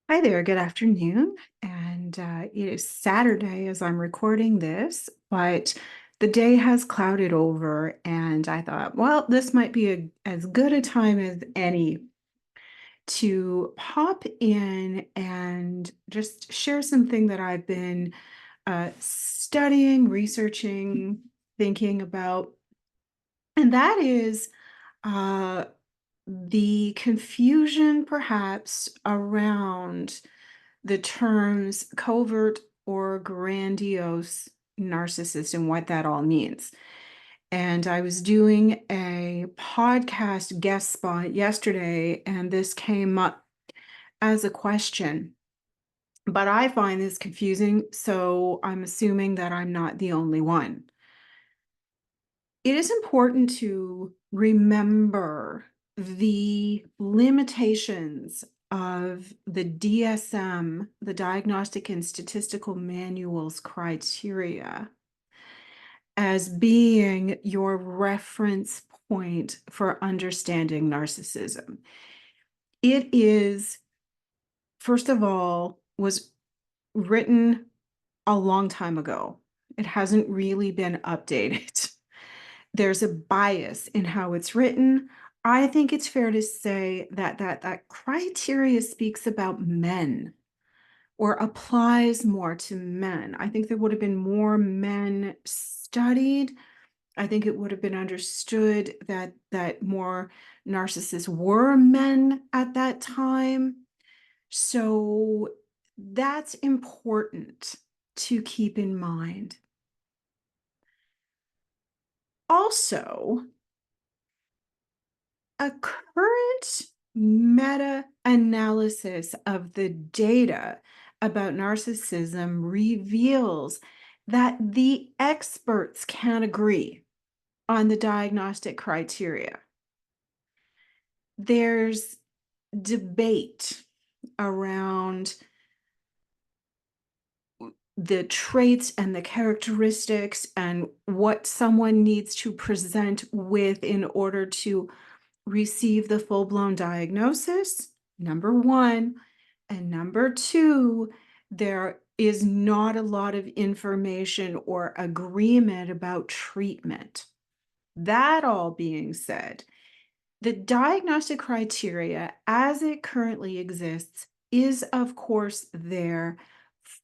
Hi there, good afternoon. It is Saturday as I'm recording this, but the day has clouded over, and I thought, well, this might be as good a time as any to pop in and just share something that I've been studying, researching, thinking about, and that is uh, the confusion perhaps around the terms covert or grandiose narcissist and what that all means. And I was doing a podcast guest spot yesterday, and this came up as a question. But I find this confusing, so I'm assuming that I'm not the only one. It is important to remember the limitations of the DSM, the Diagnostic and Statistical Manual's criteria, as being your reference point for understanding narcissism. It is, first of all, was written a long time ago. It hasn't really been updated. There's a bias in how it's written. I think it's fair to say that that criteria speaks about men or applies more to men. I think there would have been more men studied. I think it would have been understood that more narcissists were men at that time. So that's important to keep in mind. Also, a current meta-analysis of the data about narcissism reveals that the experts can't agree on the diagnostic criteria. There's debate around the traits and the characteristics and what someone needs to present with in order to receive the full-blown diagnosis, number one. And number two, there is not a lot of information or agreement about treatment. That all being said, the diagnostic criteria as it currently exists is, of course, there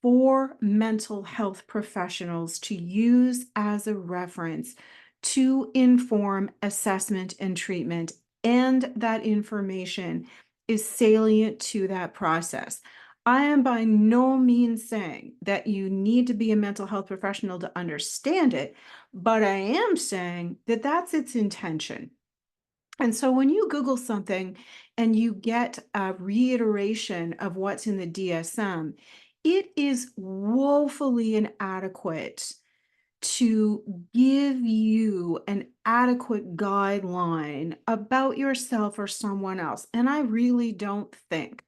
for mental health professionals to use as a reference to inform assessment and treatment, and that information is salient to that process. I am by no means saying that you need to be a mental health professional to understand it, but I am saying that that's its intention. And so when you Google something and you get a reiteration of what's in the DSM, it is woefully inadequate to give you an adequate guideline about yourself or someone else. And I really don't think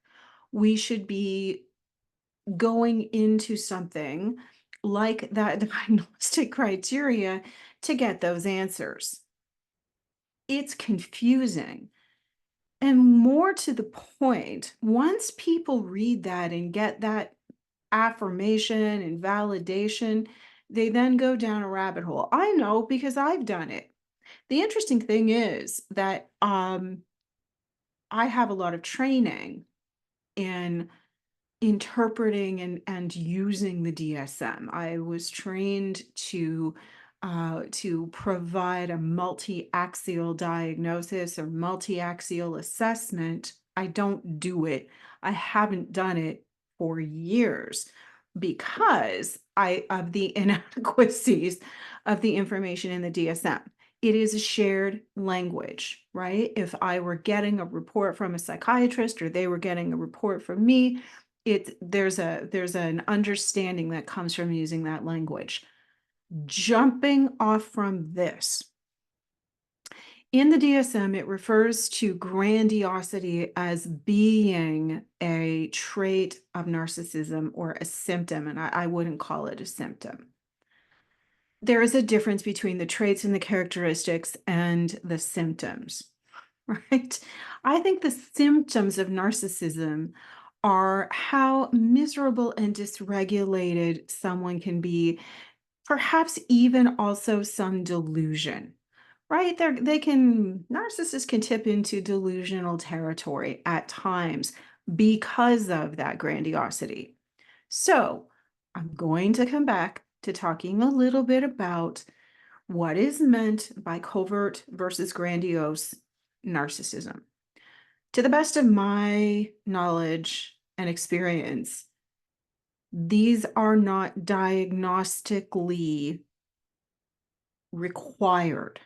we should be going into something like that diagnostic criteria to get those answers. It's confusing. And more to the point, once people read that and get that affirmation and validation, they then go down a rabbit hole. I know because I've done it. The interesting thing is that I have a lot of training in interpreting and using the DSM. I was trained to provide a multi-axial diagnosis or multi-axial assessment. I don't do it. I haven't done it for years because of the inadequacies of the information in the DSM. It is a shared language, right? If I were getting a report from a psychiatrist or they were getting a report from me, there's an understanding that comes from using that language. Jumping off from this, in the DSM, it refers to grandiosity as being a trait of narcissism or a symptom, and I wouldn't call it a symptom. There is a difference between the traits and the characteristics and the symptoms, right? I think the symptoms of narcissism are how miserable and dysregulated someone can be, perhaps even also some delusion, right? Narcissists can tip into delusional territory at times because of that grandiosity. So I'm going to come back to talking a little bit about what is meant by covert versus grandiose narcissism. To the best of my knowledge and experience, these are not diagnostically required.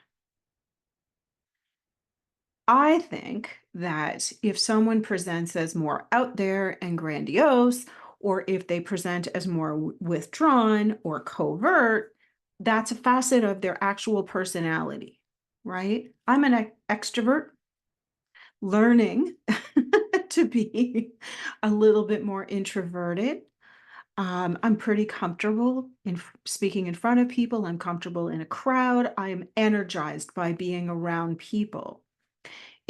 I think that if someone presents as more out there and grandiose, or if they present as more withdrawn or covert, that's a facet of their actual personality, right? I'm an extrovert learning to be a little bit more introverted. I'm pretty comfortable in speaking in front of people. I'm comfortable in a crowd. I am energized by being around people.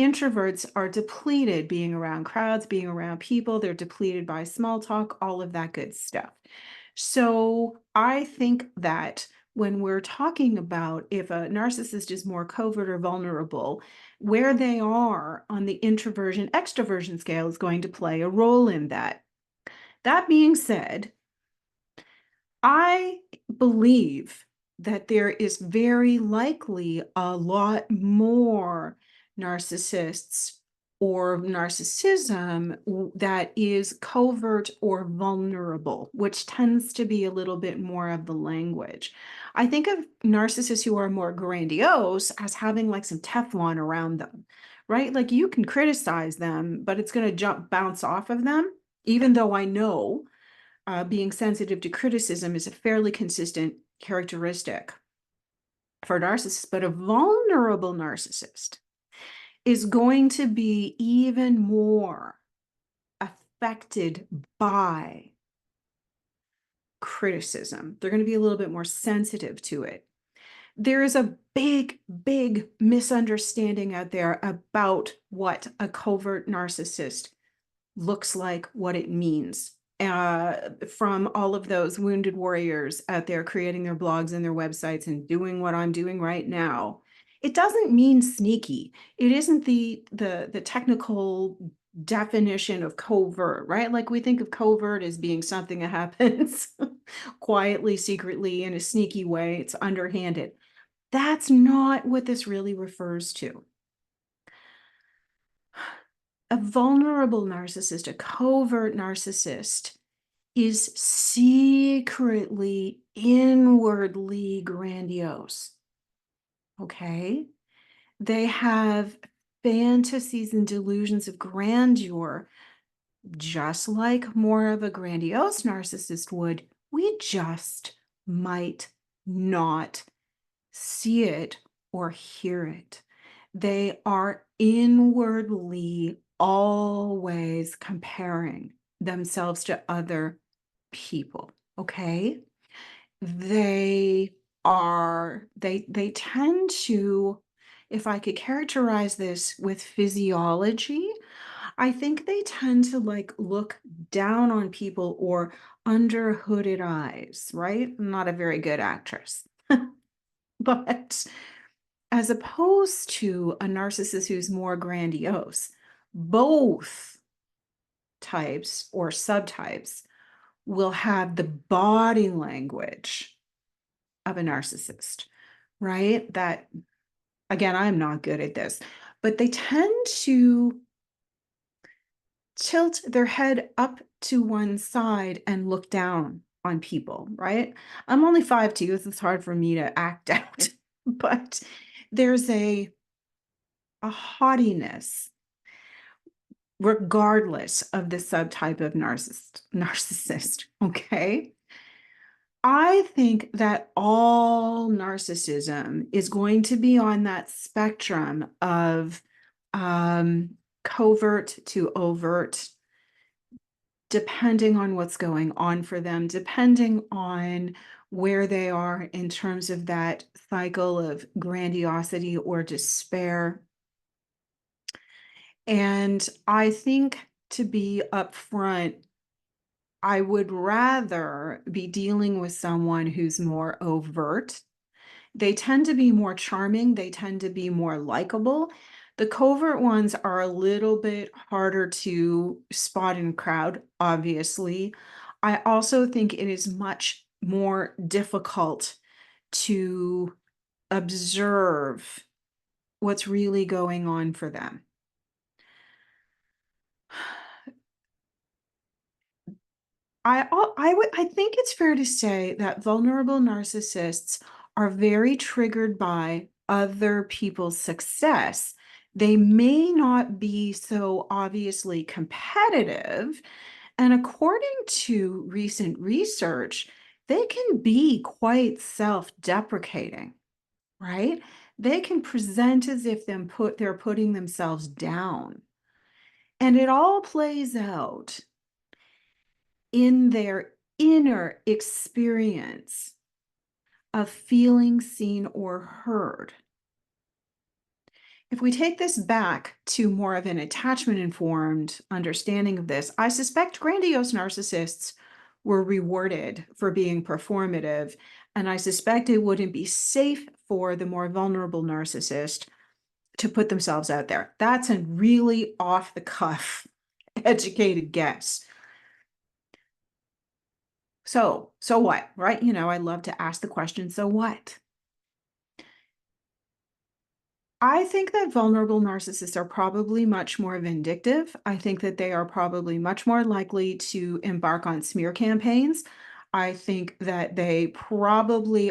Introverts are depleted being around crowds, being around people. They're depleted by small talk, all of that good stuff. So I think that when we're talking about if a narcissist is more covert or vulnerable, where they are on the introversion extroversion scale is going to play a role in that. That being said, I believe that there is very likely a lot more narcissists or narcissism that is covert or vulnerable, which tends to be a little bit more of the language. I think of narcissists who are more grandiose as having like some Teflon around them, right? Like you can criticize them, but it's going to bounce off of them, even though I know being sensitive to criticism is a fairly consistent characteristic for narcissists, but a vulnerable narcissist is going to be even more affected by criticism. They're going to be a little bit more sensitive to it. There is a big, big misunderstanding out there about what a covert narcissist looks like, what it means. From all of those wounded warriors out there creating their blogs and their websites and doing what I'm doing right now. It doesn't mean sneaky. It isn't the technical definition of covert, right? Like we think of covert as being something that happens quietly, secretly, in a sneaky way. It's underhanded. That's not what this really refers to. A vulnerable narcissist, a covert narcissist, is secretly, inwardly grandiose. Okay? They have fantasies and delusions of grandeur, just like more of a grandiose narcissist would. We just might not see it or hear it. They are inwardly always comparing themselves to other people, okay? They tend to, if I could characterize this with physiology, I think they tend to like look down on people or under hooded eyes, right? I'm not a very good actress. But as opposed to a narcissist who's more grandiose, both types or subtypes will have the body language of a narcissist, right? That, again, I'm not good at this, but they tend to tilt their head up to one side and look down on people, right? I'm only 5'2", so it's hard for me to act out, but there's a haughtiness regardless of the subtype of narcissist, okay? I think that all narcissism is going to be on that spectrum of covert to overt, depending on what's going on for them, depending on where they are in terms of that cycle of grandiosity or despair. And I think to be upfront, I would rather be dealing with someone who's more overt. They tend to be more charming. They tend to be more likable. The covert ones are a little bit harder to spot in crowd, obviously. I also think it is much more difficult to observe what's really going on for them. I think it's fair to say that vulnerable narcissists are very triggered by other people's success. They may not be so obviously competitive, and according to recent research, they can be quite self-deprecating, right? They can present as if they're putting themselves down. And it all plays out in their inner experience of feeling seen or heard. If we take this back to more of an attachment-informed understanding of this, I suspect grandiose narcissists were rewarded for being performative, and I suspect it wouldn't be safe for the more vulnerable narcissist to put themselves out there. That's a really off-the-cuff, educated guess. So what, right? I love to ask the question, so what? I think that vulnerable narcissists are probably much more vindictive. I think that they are probably much more likely to embark on smear campaigns. I think that they probably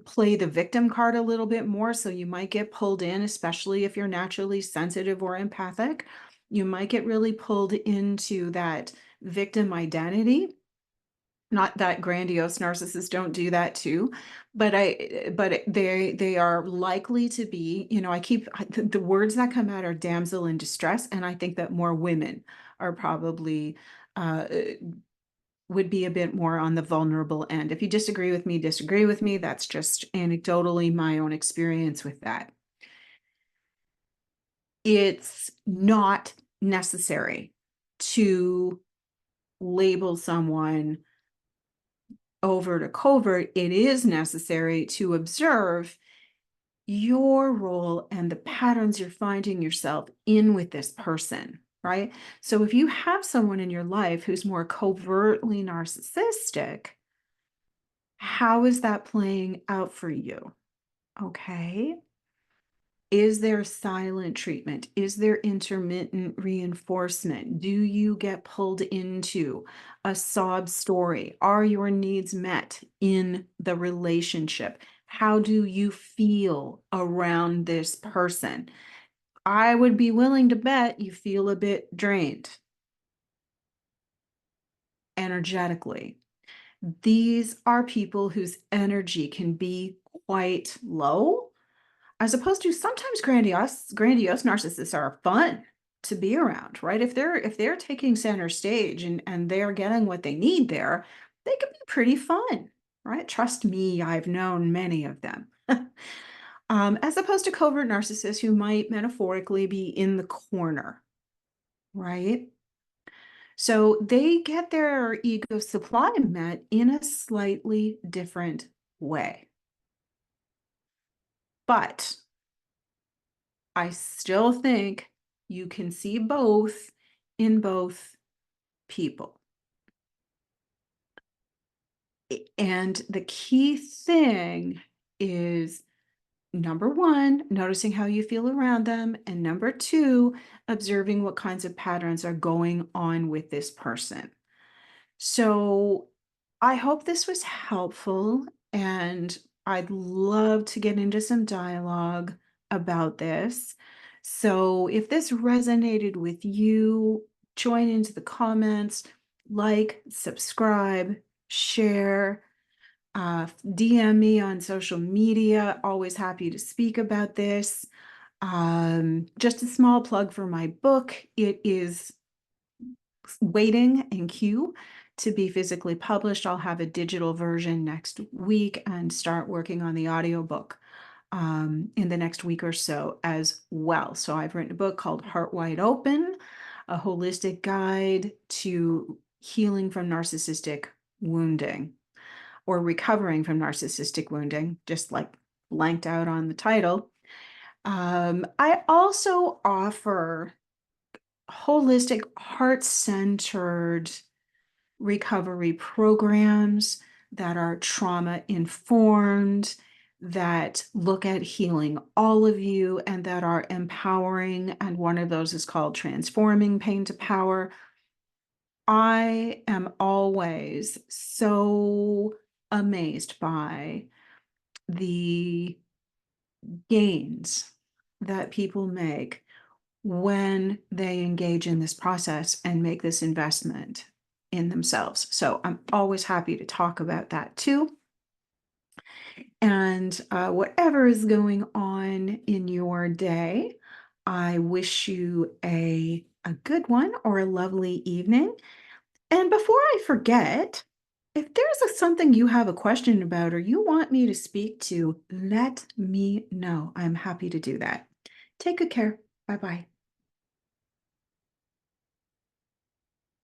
play the victim card a little bit more, so you might get pulled in, especially if you're naturally sensitive or empathic. You might get really pulled into that victim identity. Not that grandiose narcissists don't do that too, but they are likely to be, the words that come out are damsel in distress, and I think that more women are probably uh, would be a bit more on the vulnerable end. If you disagree with me, disagree with me. That's just anecdotally my own experience with that. It's not necessary to label someone over to covert. It is necessary to observe your role and the patterns you're finding yourself in with this person, right? So if you have someone in your life who's more covertly narcissistic, how is that playing out for you? Okay. Is there silent treatment? Is there intermittent reinforcement? Do you get pulled into a sob story? Are your needs met in the relationship? How do you feel around this person? I would be willing to bet you feel a bit drained energetically. These are people whose energy can be quite low, as opposed to sometimes grandiose narcissists are fun to be around, right? If they're taking center stage and they're getting what they need there, they can be pretty fun, right? Trust me, I've known many of them. As opposed to covert narcissists who might metaphorically be in the corner, right? So they get their ego supply met in a slightly different way. But I still think you can see both in both people. And the key thing is, number one, noticing how you feel around them, and number two, observing what kinds of patterns are going on with this person. So I hope this was helpful, and I'd love to get into some dialogue about this. So if this resonated with you, join into the comments, like, subscribe, share, DM me on social media. Always happy to speak about this. Just a small plug for my book. It is waiting in queue to be physically published. I'll have a digital version next week and start working on the audiobook in the next week or so as well. So I've written a book called Heart Wide Open, a holistic guide to healing from narcissistic wounding or recovering from narcissistic wounding, just like blanked out on the title. I also offer holistic, heart-centered recovery programs that are trauma informed, that look at healing all of you, and that are empowering. And one of those is called Transforming Pain to Power. I am always so amazed by the gains that people make when they engage in this process and make this investment in themselves. So I'm always happy to talk about that too. And whatever is going on in your day, I wish you a good one or a lovely evening. And before I forget, if there's something you have a question about or you want me to speak to, let me know. I'm happy to do that. Take good care. Bye-bye.